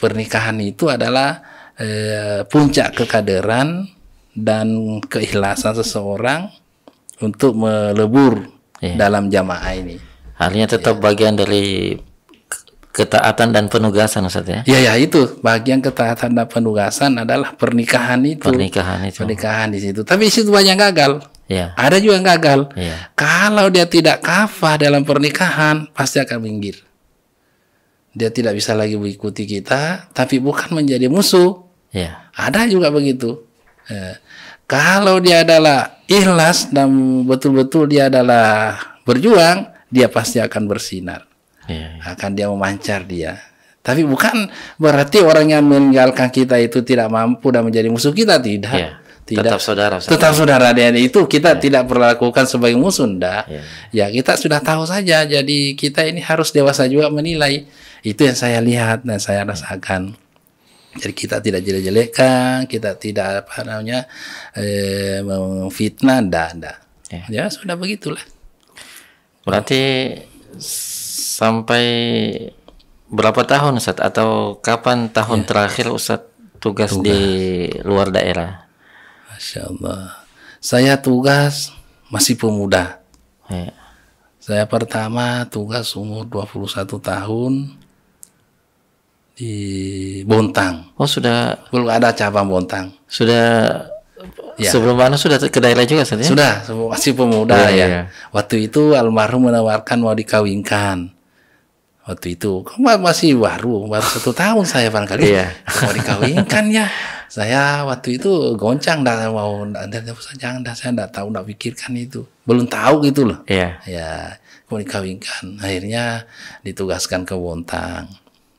pernikahan itu adalah puncak kekaderan dan keikhlasan seseorang untuk melebur dalam jamaah ini. Artinya tetap bagian dari ketaatan dan penugasan, Ustaz ya? Ya, itu bagian ketaatan dan penugasan adalah pernikahan itu. Pernikahan di situ. Tapi di situ banyak gagal. Ya. Ada juga yang gagal. Ya. Kalau dia tidak kafah dalam pernikahan, pasti akan minggir. Dia tidak bisa lagi mengikuti kita, tapi bukan menjadi musuh. Ya. Ada juga begitu. Kalau dia adalah ikhlas dan betul-betul dia adalah berjuang, dia pasti akan bersinar. Akan dia memancar dia. Tapi bukan berarti orang yang meninggalkan kita itu tidak mampu dan menjadi musuh kita, tidak. Tidak. Tetap saudara. Tetap saudara, dan itu kita tidak perlakukan sebagai musuh, enggak. Ya, kita sudah tahu saja. Jadi kita ini harus dewasa juga menilai. Itu yang saya lihat dan saya rasakan. Jadi kita tidak jelek-jelekan, kita tidak memfitnah, enggak. Ya sudah begitulah. Berarti sampai berapa tahun, Ustaz? Atau kapan tahun terakhir Ustaz tugas di luar daerah? Masya Allah. Saya tugas masih pemuda. Saya pertama tugas umur 21 tahun di Bontang. Oh, sudah. Belum ada cabang Bontang. Sudah. Sebelum mana sudah ke daerah juga, Ustaz ya? Sudah, masih pemuda ya. Waktu itu almarhum menawarkan mau dikawinkan. Waktu itu masih baru 1 tahun saya barangkali. Mau dikawinkan ya. Saya waktu itu goncang, jangan, saya enggak tahu, enggak pikirkan itu. Belum tahu gitu loh. Ya, mau dikawinkan. Akhirnya ditugaskan ke Bontang.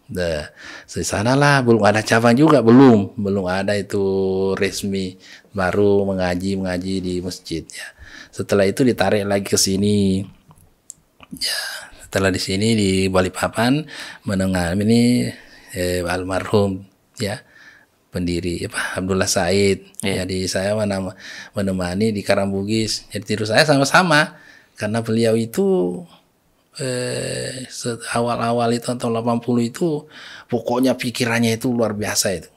Di sanalah belum ada cabang juga, belum ada itu resmi, baru mengaji di masjid ya. Setelah itu ditarik lagi ke sini. Ya, setelah di sini di Balikpapan menangani almarhum ya, pendiri Abdullah Said. Jadi saya menemani di Karangbugis. Jadi tidur saya sama-sama karena beliau itu awal-awal itu tahun 80 itu pokoknya pikirannya itu luar biasa itu.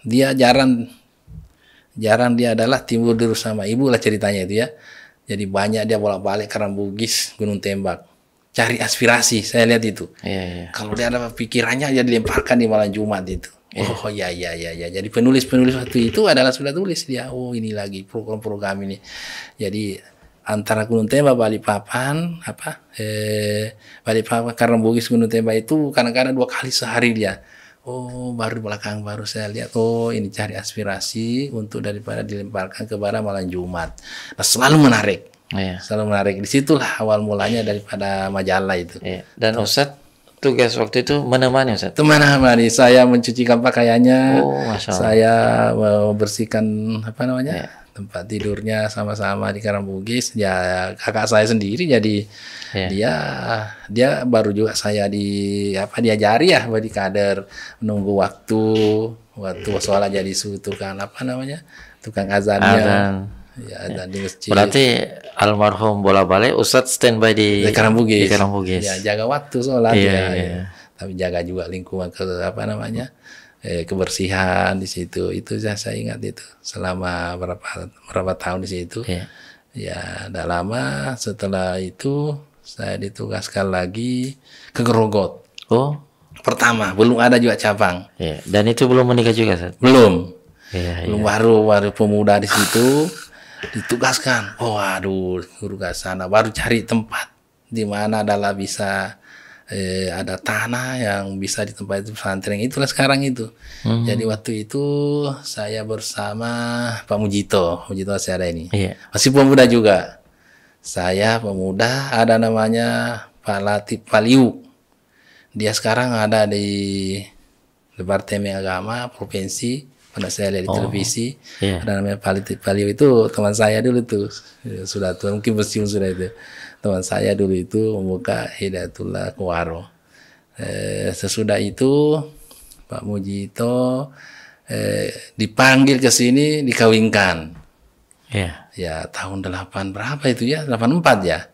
Dia jarang dia adalah timbul dulu sama ibu lah ceritanya itu ya. Jadi banyak dia bolak-balik Karangbugis, Gunung Tembak. Cari aspirasi, saya lihat itu. Kalau dia ada pikirannya dia dilemparkan di malam Jumat itu. Oh ya. Jadi penulis waktu itu adalah sudah tulis dia. Oh ini lagi program ini. Jadi antara Gunung Tembak Balikpapan Balikpapan Karangbugis Gunung Tembak itu kadang-kadang 2 kali sehari dia. Oh baru belakang baru saya lihat. Oh ini cari aspirasi untuk daripada dilemparkan kepada malam Jumat. Nah, selalu menarik. Selalu menarik. Disitulah awal mulanya daripada majalah itu. Dan Ustaz tugas waktu itu menemani, Ustaz? Menemani, saya mencucikan pakaiannya, Masya Allah. Saya membersihkan tempat tidurnya sama-sama di Karangbugis. Ya kakak saya sendiri, jadi dia baru juga saya diajari ya di kader, menunggu waktu sholat jadi tukang tukang azannya. Ya, di masjid. Berarti almarhum bola-balik Ustadz standby di Karangbugis. Ya, jaga waktu sholat tapi jaga juga lingkungan kebersihan di situ. Itu saya ingat itu selama berapa tahun di situ. Ya, tidak lama setelah itu saya ditugaskan lagi ke Grogol. Pertama, belum ada juga cabang. Dan itu belum menikah juga, Ustaz? Belum. Belum, baru pemuda di situ. Ditugaskan, guru ke sana, baru cari tempat di mana adalah bisa ada tanah yang bisa ditempati pesantren, itulah sekarang itu. Jadi waktu itu saya bersama Pak Mujito masih ada ini, masih pemuda juga. Saya pemuda, ada namanya Pak Latif Paliu, dia sekarang ada di Departemen Agama Provinsi. Pernah saya lihat di televisi, ada namanya Paliu itu teman saya dulu tuh, sudah tua mungkin pensiun sudah itu. Teman saya dulu itu membuka Hidayatullah Kuwaro. Sesudah itu Pak Mujito dipanggil ke sini dikawinkan. Ya tahun 8 berapa itu ya, 84 ya.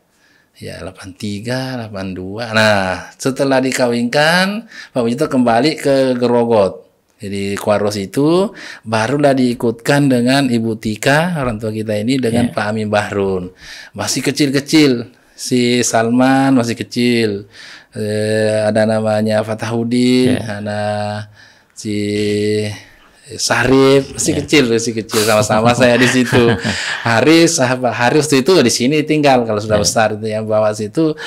Ya 83, 82. Nah, setelah dikawinkan, Pak Mujito kembali ke Gerogot. Jadi Kuaros itu barulah diikutkan dengan Ibu Tika, orang tua kita ini, dengan Pak Amin Bahrun. Masih kecil-kecil. Si Salman masih kecil. Ada namanya Fatahuddin, ada si Sarip masih kecil sama-sama saya di situ. Haris waktu itu di sini tinggal, kalau sudah besar itu yang bawa situ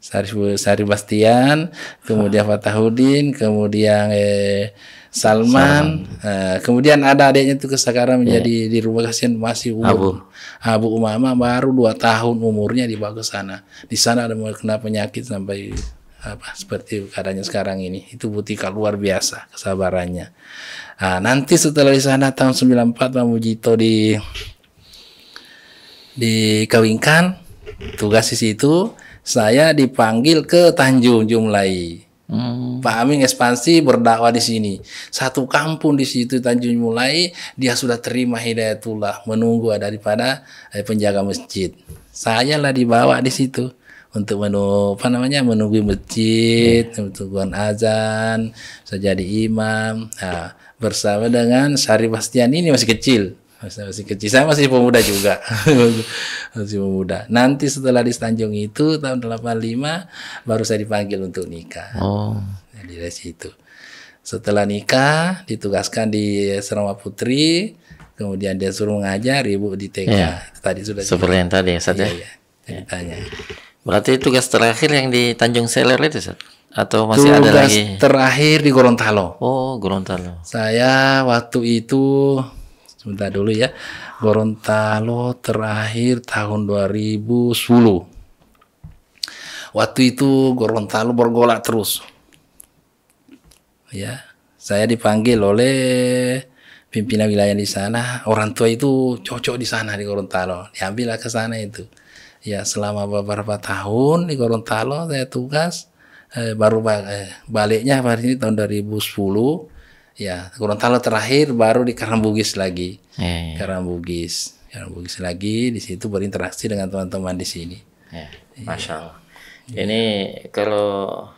Sari Bastian, kemudian Fatahuddin, kemudian Salman, kemudian ada adiknya itu sekarang menjadi di rumah kasihan masih umur. Abu Umama baru 2 tahun umurnya dibawa ke sana. Di sana ada kena penyakit sampai seperti keadaannya sekarang ini. Itu Bu Tika luar biasa kesabarannya. Nah, nanti setelah di sana tahun 94 Pak Mujito dikawinkan, tugas di situ, saya dipanggil ke Tanjung Jumlai. Pak Amin ekspansi berdakwah di sini. Satu kampung di situ Tanjung Jumlai, dia sudah terima hidayatullah, menunggu daripada penjaga masjid. Saya lah dibawa di situ untuk menunggu masjid, untuk azan, saya jadi imam. Nah, bersama dengan Sari Bastian ini masih kecil. Saya masih pemuda juga. Masih pemuda. Nanti setelah di Tanjung itu tahun 85 baru saya dipanggil untuk nikah. Jadi dari situ. Setelah nikah ditugaskan di Asrama Putri, kemudian dia suruh mengajar, Ibu di TK. Tadi sudah seperti yang tadi ya, Ustaz ya. Ditanya. Berarti tugas terakhir yang di Tanjung Seler itu, Ustaz? Atau masih ada lagi? Tugas terakhir di Gorontalo. Oh, Gorontalo. Saya waktu itu sebentar dulu ya. Gorontalo terakhir tahun 2010. Waktu itu Gorontalo bergolak terus. Ya, saya dipanggil oleh pimpinan wilayah di sana. Orang tua itu cocok di sana di Gorontalo. Diambillah ke sana itu. Ya, selama beberapa tahun di Gorontalo saya tugas. Baru baliknya hari ini tahun 2010. Ya, Gorontalo terakhir baru di Karangbugis lagi. Karangbugis lagi, di situ berinteraksi dengan teman-teman di sini. Masya Allah. Ini kalau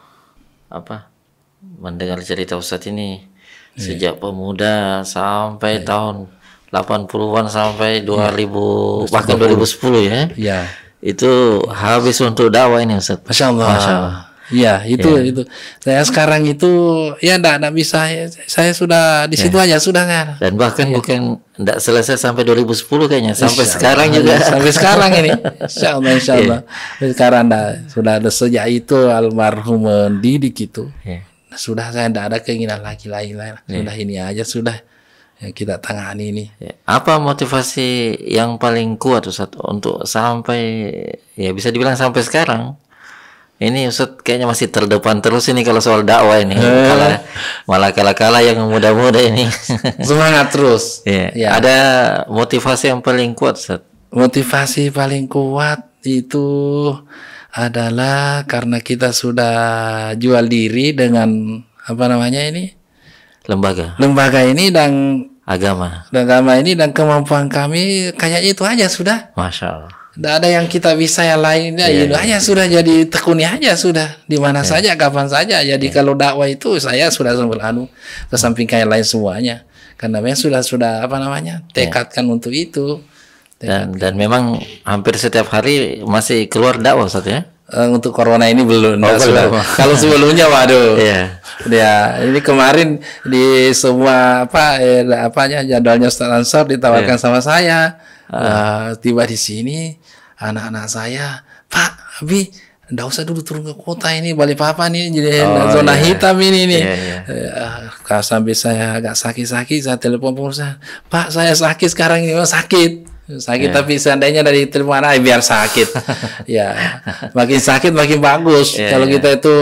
mendengar cerita Ustadz ini sejak pemuda sampai tahun 80-an sampai 2000 bahkan 2010 ya. Ya. Itu habis untuk dakwah ini Ustadz. Masya Allah. Masya Allah. Ya, itu. Saya sekarang itu ya enggak bisa. Saya sudah di situ aja sudah kan. Dan bahkan bukan enggak selesai sampai 2010 kayaknya, sampai sekarang juga. Sampai sekarang ini. Insya Allah. Sekarang sudah ada sejak itu almarhum mendidik itu. Sudah saya enggak ada keinginan lagi lain. Sudah ini aja sudah yang kita tangani ini. Apa motivasi yang paling kuat Ustaz untuk sampai ya bisa dibilang sampai sekarang? Ini Ustaz kayaknya masih terdepan terus ini kalau soal dakwah ini. Malah kala-kala yang muda-muda ini. Semangat terus. Ya. Ada motivasi yang paling kuat Ustaz? Motivasi paling kuat itu adalah karena kita sudah jual diri dengan lembaga ini dan agama ini dan kemampuan kami kayak itu aja sudah. Masya Allah. Tidak ada yang kita bisa yang lainnya, hanya sudah jadi tekuni aja sudah di mana saja kapan saja. Jadi kalau dakwah itu saya sudah kesampingkan yang lain semuanya karena memang sudah tekadkan untuk itu. Dan memang hampir setiap hari masih keluar dakwah Ustaz ya. Untuk corona ini belum. Kalau sebelumnya waduh. Ya, ini kemarin di semua jadwalnya Ustaz Ansor ditawarkan sama saya. Tiba di sini anak-anak saya, Pak Abi, nggak usah dulu turun ke kota ini, Balikpapan ini jadi zona hitam ini nih. Sampai saya agak sakit-sakit, saya telepon perusahaan, Pak saya sakit sekarang ini, sakit tapi seandainya dari telepon biar sakit. Ya, makin sakit makin bagus. Kalau kita itu,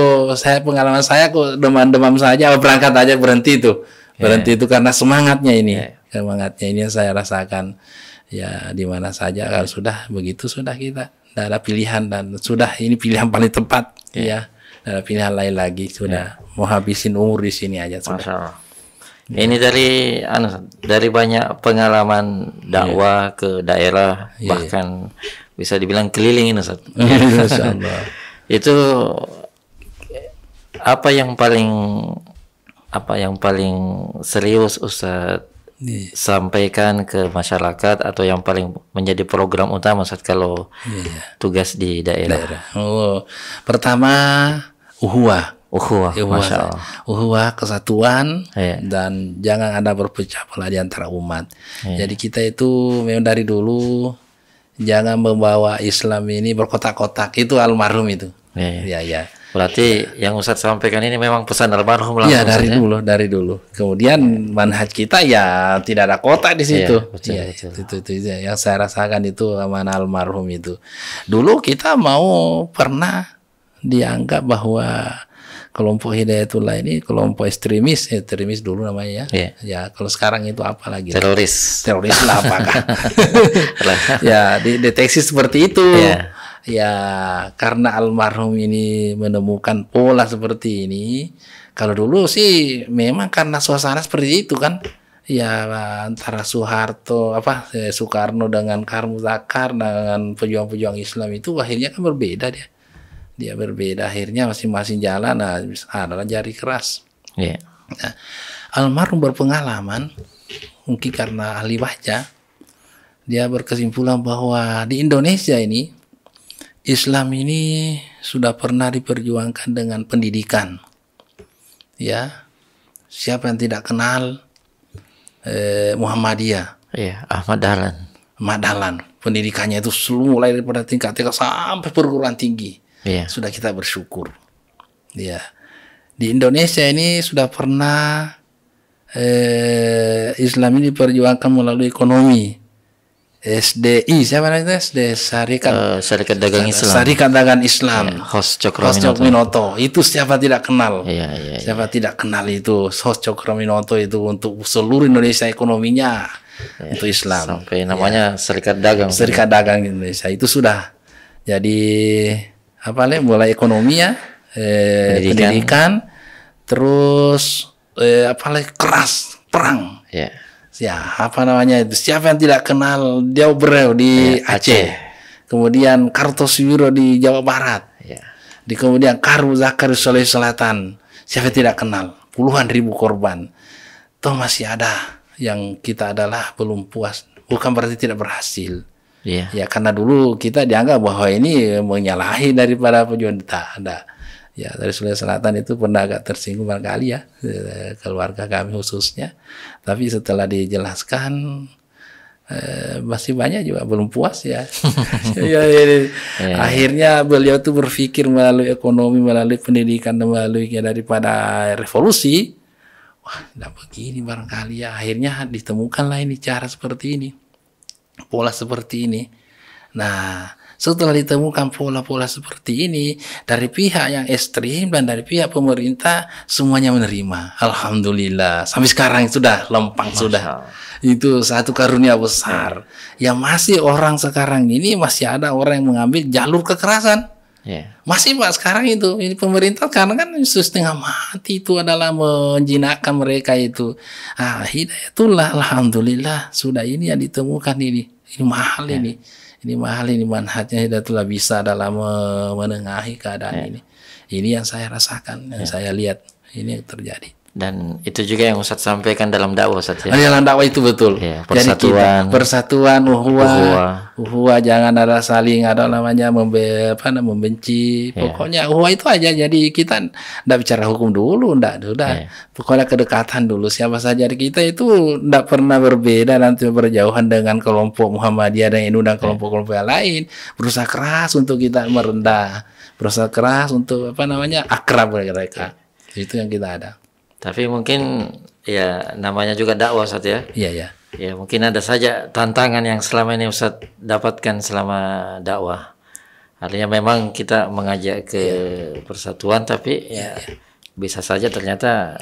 pengalaman saya kok demam-demam saja, berangkat aja berhenti itu karena semangatnya ini, yang saya rasakan. Ya di mana saja kalau sudah begitu sudah kita tidak ada pilihan dan sudah ini pilihan paling tepat ya. Tidak ada pilihan lain lagi sudah mau habisin umur di sini aja sudah. Ini dari banyak pengalaman dakwah ke daerah, bahkan bisa dibilang keliling ini, Ustaz. Itu apa yang paling serius Ustaz sampaikan ke masyarakat, atau yang paling menjadi program utama Ustaz kalau tugas di daerah? Pertama Masya Allah. Uhuwah, kesatuan, dan jangan ada berpecah belah di antara umat. Jadi kita itu memang dari dulu jangan membawa Islam ini berkotak-kotak, itu almarhum itu. Berarti yang Ustadz sampaikan ini memang pesan almarhum langsung. Iya, dari dulu. Kemudian manhaj kita ya tidak ada kotak di situ. Itu yang saya rasakan, itu amanah almarhum itu. Dulu kita pernah dianggap bahwa kelompok Hidayatullah ini kelompok ekstremis dulu namanya ya. Ya, kalau sekarang itu apa lagi? Teroris lah apakah? Ya, dideteksi seperti itu. Ya, karena almarhum ini menemukan pola seperti ini. Kalau dulu sih memang karena suasana seperti itu kan. Ya, antara Soekarno dengan Kar Muzakar dengan pejuang-pejuang Islam itu akhirnya kan berbeda dia. Dia berbeda, akhirnya masing-masing jalan adalah jari keras. Nah, almarhum berpengalaman, mungkin karena ahli baca, dia berkesimpulan bahwa di Indonesia ini Islam ini sudah pernah diperjuangkan dengan pendidikan. Ya, siapa yang tidak kenal Muhammadiyah? Ahmad Dahlan. Pendidikannya itu mulai daripada tingkat TK sampai perguruan tinggi. Sudah kita bersyukur. Ya, di Indonesia ini sudah pernah Islam ini diperjuangkan melalui ekonomi. SDI, siapa namanya? Syarikat Dagang Islam. Syarikat Dagang Islam. Hos Cokroaminoto. Itu siapa tidak kenal? Siapa tidak kenal itu Hos Cokroaminoto itu untuk seluruh Indonesia ekonominya untuk Islam. Sampai namanya Serikat Dagang. Serikat Dagang Indonesia itu sudah. Jadi mulai ekonomi ya, pendidikan, terus keras perang. Siapa yang tidak kenal Diau Breu di Aceh. Kemudian Kartosuwiro di Jawa Barat. Kemudian Kar Muzakar di Sulawesi Selatan. Siapa yang tidak kenal? Puluhan ribu korban. Toh masih ada yang kita adalah belum puas. Bukan berarti tidak berhasil. Ya, karena dulu kita dianggap bahwa ini menyalahi daripada pejuang. Ada. Ya, dari Sulawesi Selatan itu pernah agak tersinggung barangkali ya, keluarga kami khususnya. Tapi setelah dijelaskan masih banyak juga belum puas ya. Akhirnya beliau tuh berpikir melalui ekonomi, melalui pendidikan, melalui daripada revolusi. Wah, tidak begini barangkali ya. Akhirnya ditemukanlah ini cara seperti ini. Pola seperti ini. Nah, setelah ditemukan pola-pola seperti ini dari pihak yang ekstrim dan dari pihak pemerintah, semuanya menerima. Alhamdulillah. Sampai sekarang sudah lempang sudah. Itu satu karunia besar. Yang masih orang sekarang ini masih ada orang yang mengambil jalur kekerasan. Masih Pak sekarang itu. Ini pemerintah karena kan setengah mati itu adalah menjinakkan mereka itu. Hidayatullah alhamdulillah sudah ini yang ditemukan ini. Ini mahal ini. Ini mahal ini manhajnya Hidayatullah bisa dalam menengahi keadaan ini. Ini yang saya rasakan, yang saya lihat ini yang terjadi. Dan itu juga yang Ustadz sampaikan dalam dakwah Ustadz ya. Dalam dakwah itu betul. Persatuan, uhuwah, jangan ada saling membenci. Pokoknya uhuwah itu aja. Jadi kita enggak bicara hukum dulu, udah. Pokoknya kedekatan dulu. Siapa saja di kita itu enggak pernah berbeda nanti berjauhan dengan kelompok Muhammadiyah dan NU dan kelompok-kelompok yang lain. Berusaha keras untuk kita merendah. Berusaha keras untuk akrab mereka. Itu yang kita ada. Tapi mungkin ya namanya juga dakwah Ustaz ya. Iya. Ya mungkin ada saja tantangan yang selama ini Ustaz dapatkan selama dakwah. Artinya memang kita mengajak ke persatuan, tapi bisa saja ternyata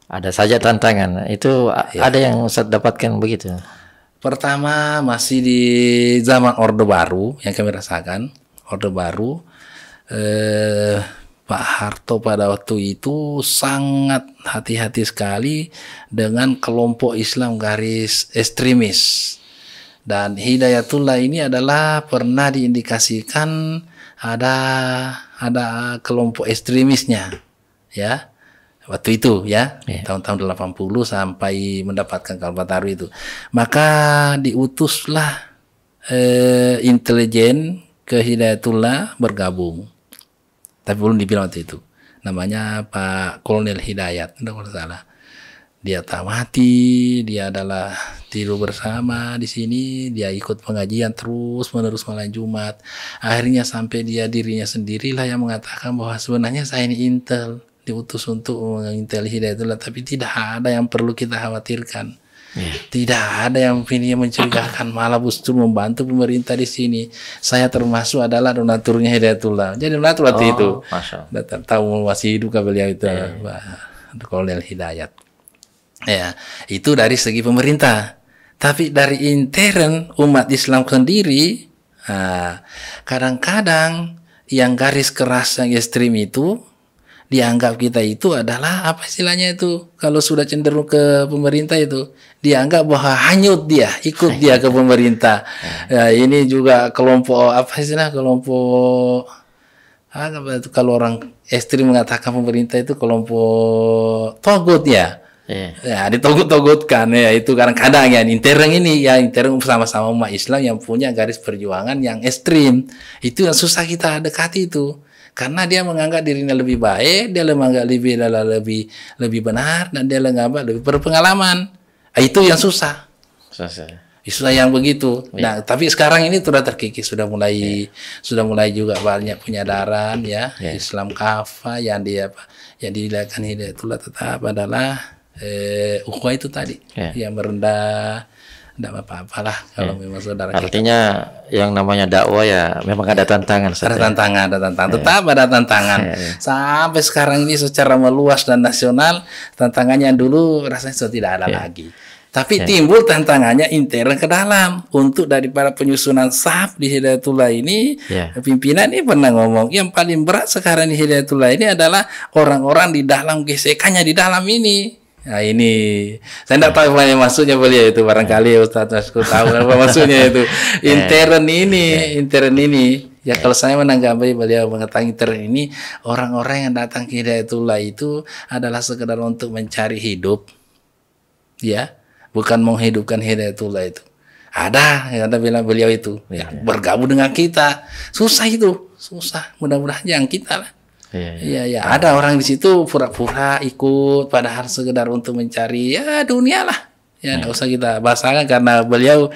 ada saja tantangan. Itu ada yang Ustaz dapatkan begitu. Pertama masih di zaman Orde Baru yang kami rasakan. Orde Baru Pak Harto pada waktu itu sangat hati-hati sekali dengan kelompok Islam garis ekstremis. Dan Hidayatullah ini adalah pernah diindikasikan ada kelompok ekstremisnya, ya. Waktu itu ya, tahun-tahun 80 sampai mendapatkan Kalpataru itu. Maka diutuslah intelijen ke Hidayatullah bergabung. Tapi belum dibilang waktu itu. Namanya Pak Kolonel Hidayat, tidak salah. Dia tamati, dia adalah tidur bersama di sini, dia ikut pengajian terus menerus malam Jumat. Akhirnya sampai dia dirinya sendirilah yang mengatakan bahwa sebenarnya saya ini intel, diutus untuk mengintel Hidayatullah, tapi tidak ada yang perlu kita khawatirkan. Tidak ada yang ini mencurigakan, malah justru membantu pemerintah di sini. Saya termasuk adalah donaturnya Hidayatullah. Jadi donatur waktu itu. Datang tahu masih hidup beliau itu, Kolonel Hidayat. Ya, itu dari segi pemerintah. Tapi dari intern umat Islam sendiri, kadang-kadang yang garis keras yang ekstrim itu dianggap kita itu adalah apa istilahnya itu, kalau sudah cenderung ke pemerintah itu dianggap bahwa hanyut dia, ikut dia ke pemerintah. Ya, ini juga kelompok apa istilah, kelompok itu, kalau orang ekstrim mengatakan pemerintah itu kelompok togut ya. Ya, ditogut-togutkan ya, itu kadang-kadang ya intern ini ya, intern sama-sama umat Islam yang punya garis perjuangan yang ekstrim. Itu yang susah kita dekati itu. Karena dia menganggap dirinya lebih baik, dia menganggap lebih benar, dan dia menganggap lebih berpengalaman. Itu yang susah. Susah yang begitu. Nah, tapi sekarang ini sudah terkikis, sudah mulai juga banyak penyadaran ya, Islam kafah yang dilakukan Hidayatullah tetap adalah ukhuwah itu tadi, yang merendah. Tidak apa-apalah kalau memang saudara artinya kita. Yang namanya dakwah ya memang ada tantangan. Ada tantangan. Tetap ada tantangan. Sampai sekarang ini secara meluas dan nasional, tantangannya dulu rasanya sudah tidak ada lagi. Tapi timbul tantangannya intern ke dalam. Untuk daripada penyusunan saf di Hidayatullah ini, pimpinan ini pernah ngomong, yang paling berat sekarang di Hidayatullah ini adalah orang-orang di dalam, gesekannya di dalam ini. Nah ini, saya tidak tahu apa yang maksudnya beliau itu, barangkali Ustaz Masku tahu apa maksudnya itu. Intern ini, ya kalau saya menanggapi beliau mengatakan intern ini, orang-orang yang datang ke Hidayatullah itu adalah sekedar untuk mencari hidup, ya, bukan menghidupkan Hidayatullah itu. Ada bilang beliau itu, bergabung dengan kita, susah itu, susah. Mudah-mudahan yang kita lah. Iya, ada orang di situ pura-pura ikut, padahal sekedar untuk mencari ya dunia lah. Ya, nggak usah kita bahaskan karena beliau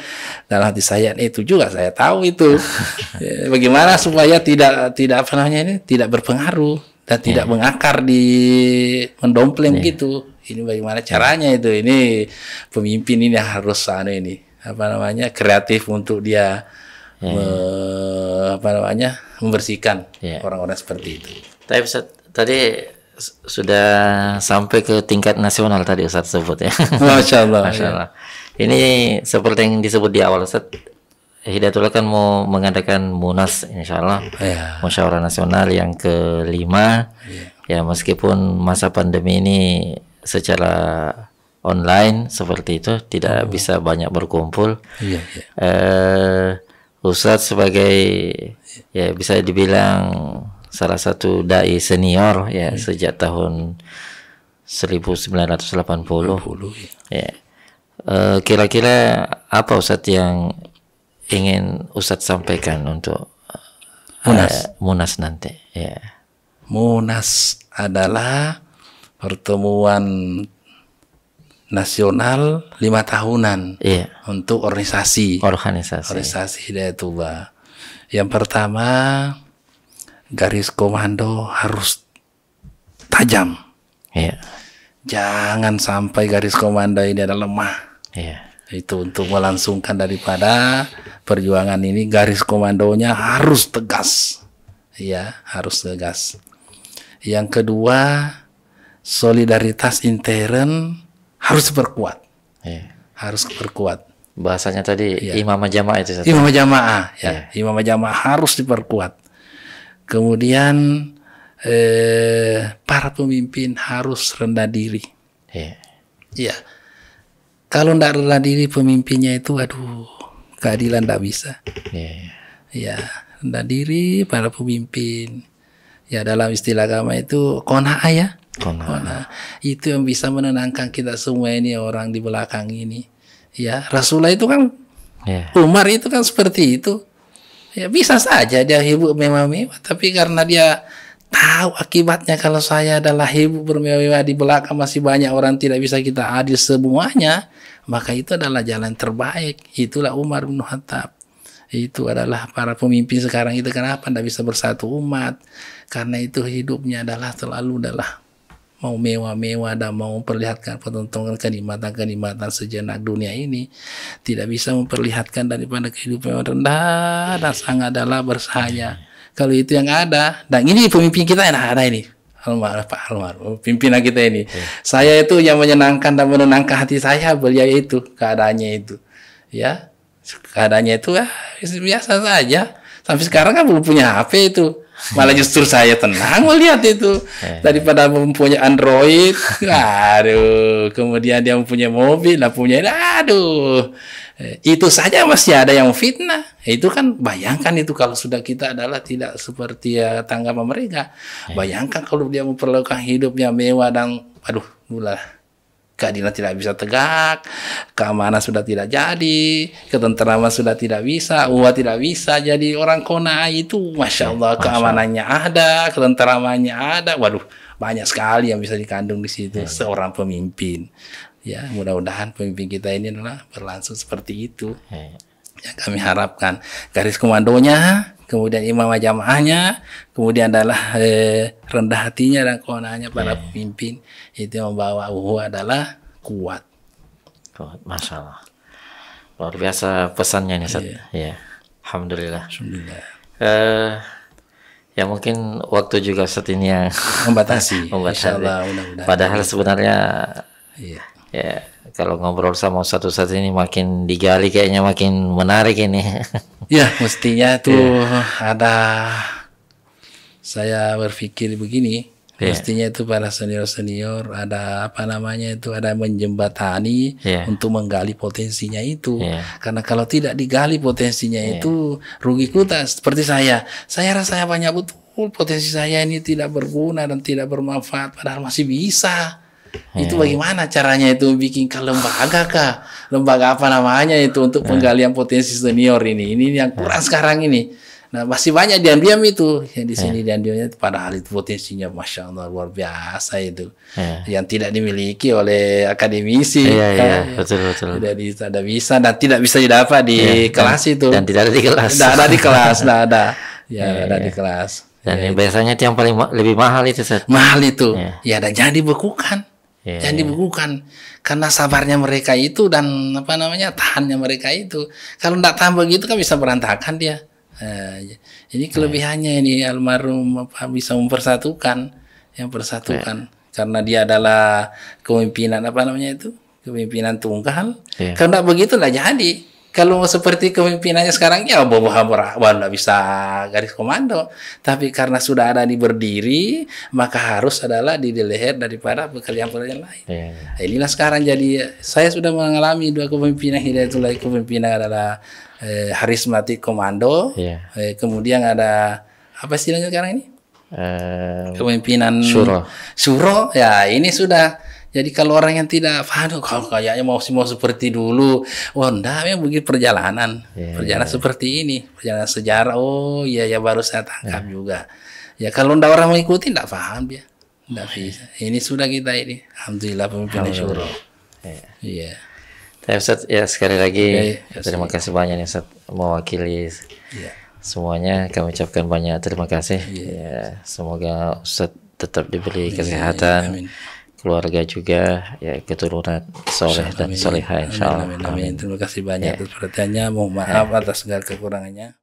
dalam hati saya itu juga saya tahu itu. Bagaimana supaya tidak apa namanya ini, tidak berpengaruh dan tidak mengakar di mendompleng gitu. Ini bagaimana caranya itu? Ini pemimpin ini harus kreatif untuk dia membersihkan orang-orang seperti itu. Tapi Ustaz, tadi sudah sampai ke tingkat nasional tadi Ustaz sebut ya. Masya Allah. Masya Allah. Ini seperti yang disebut di awal Ustaz, Hidayatullah kan mau mengadakan Munas insya Allah, Musyawarah Nasional yang ke-5. Ya meskipun masa pandemi ini secara online seperti itu tidak bisa banyak berkumpul. Ustaz sebagai ya bisa dibilang salah satu dai senior ya sejak tahun 1980. Kira-kira apa Ustadz yang ingin Ustadz sampaikan untuk Munas nanti? Munas adalah pertemuan nasional 5 tahunan untuk organisasi Hidayatullah. Yang pertama, garis komando harus tajam. Jangan sampai garis komando ini ada lemah. Itu untuk melangsungkan daripada perjuangan ini, garis komandonya harus tegas. Harus tegas. Yang kedua, solidaritas intern harus diperkuat. Harus diperkuat. Bahasanya tadi imamah jamaah itu. Imamah jamaah harus diperkuat. Kemudian para pemimpin harus rendah diri. Iya. Iya. Kalau tidak rendah diri pemimpinnya itu, aduh, keadilan tidak bisa. Iya. Ya, rendah diri para pemimpin. Ya, dalam istilah agama itu qanaah ya. Qanaah. Itu yang bisa menenangkan kita semua ini orang di belakang ini. Ya, Rasulullah itu kan, Umar itu kan seperti itu. Ya bisa saja dia hidup mewah-mewah, tapi karena dia tahu akibatnya kalau saya adalah hidup bermewah di belakang masih banyak orang tidak bisa kita adil semuanya, maka itu adalah jalan terbaik. Itulah Umar bin Khattab. Itu adalah para pemimpin sekarang itu kenapa tidak bisa bersatu umat? Karena itu hidupnya adalah selalu mau mewah-mewah dan mau memperlihatkan pertontonan kenikmatan-kenikmatan sejenak dunia ini, tidak bisa memperlihatkan daripada kehidupan yang rendah dan sangat adalah bersahaya. Kalau itu yang ada, dan ini pemimpin kita yang ada ini, almarhum pimpinan kita ini. Saya itu yang menyenangkan dan menenangkan hati saya, beliau itu keadaannya itu, ya keadaannya itu biasa saja. Sampai sekarang kan belum punya HP itu. Malah justru saya tenang melihat itu daripada mempunyai Android. Aduh, kemudian dia mempunyai mobil, lah punya, aduh, itu saja masih ada yang fitnah. Itu kan bayangkan itu kalau sudah kita adalah tidak seperti tanggapan mereka. Bayangkan kalau dia memperlakukan hidupnya mewah dan aduh, mulai keadilan tidak bisa tegak, keamanan sudah tidak jadi, ketentraman sudah tidak bisa, umat tidak bisa. Jadi orang qanaah itu, masya Allah, keamanannya ada, ketentramannya ada. Waduh, banyak sekali yang bisa dikandung di situ seorang pemimpin. Ya, mudah-mudahan pemimpin kita ini adalah berlangsung seperti itu. Yang kami harapkan garis komandonya, kemudian imam jamaahnya, kemudian adalah rendah hatinya dan qanaahnya para pemimpin itu yang membawa adalah kuat. Masya Allah, luar biasa pesannya nih, Ustaz. Ya, alhamdulillah. Alhamdulillah. Ya mungkin waktu juga saat ini yang membatasi. Allah, padahal sebenarnya ya kalau ngobrol sama Ustaz ini makin digali kayaknya makin menarik ini. Ya mestinya tuh ada, saya berpikir begini, mestinya itu para senior ada ada menjembatani untuk menggali potensinya itu. Karena kalau tidak digali potensinya itu rugi kita. Seperti saya rasa banyak betul potensi saya ini tidak berguna dan tidak bermanfaat, padahal masih bisa. Itu bagaimana caranya itu bikin lembaga kah? Lembaga apa namanya itu untuk penggalian potensi senior ini yang kurang sekarang ini. Nah masih banyak diam-diam itu yang di sini diam-diamnya, padahal itu potensinya masya Allah luar biasa itu, yang tidak dimiliki oleh akademisi. Betul. Tidak bisa dan tidak bisa didapat di kelas itu, dan tidak ada di kelas. Tidak ada di kelas, tidak ada. Ada di kelas. Dan biasanya yang paling lebih mahal itu, Ustaz. Mahal itu. Ya dan jangan dibekukan. Jangan dibekukan karena sabarnya mereka itu dan tahannya mereka itu. Kalau tidak tahan begitu kan bisa berantakan dia. Ini kelebihannya ini almarhum bisa mempersatukan, karena dia adalah kepemimpinan kepemimpinan tunggal. Kalau tidak begitu lah jadi. Kalau seperti kepemimpinannya sekarang ya tidak bisa garis komando. Tapi karena sudah ada di berdiri, maka harus adalah di leher daripada pekerjaan-pekerjaan lain. Inilah sekarang jadi saya sudah mengalami dua kepemimpinan. Hidayatullah kepemimpinan adalah harismatik komando. Kemudian ada apa istilahnya sekarang ini? Kepemimpinan Syuro. Ya ini sudah. Jadi kalau orang yang tidak paham, kalau kayaknya mau seperti dulu, enggak, ya begini perjalanan seperti ini, perjalanan sejarah. Oh iya ya baru saya tangkap juga. Ya kalau enggak orang mengikuti enggak paham dia, enggak bisa. Ini sudah kita ini, alhamdulillah pemimpin Syuro. Iya. Ustaz, ya sekali lagi terima kasih banyak nih Ustaz mewakili semuanya. Kami ucapkan banyak terima kasih. Ya, semoga Ustaz tetap diberi kesehatan. Keluarga juga, keturunan soleh dan solehah, insyaallah. Amin. Terima kasih banyak atas perhatiannya. Mohon maaf atas segala kekurangannya.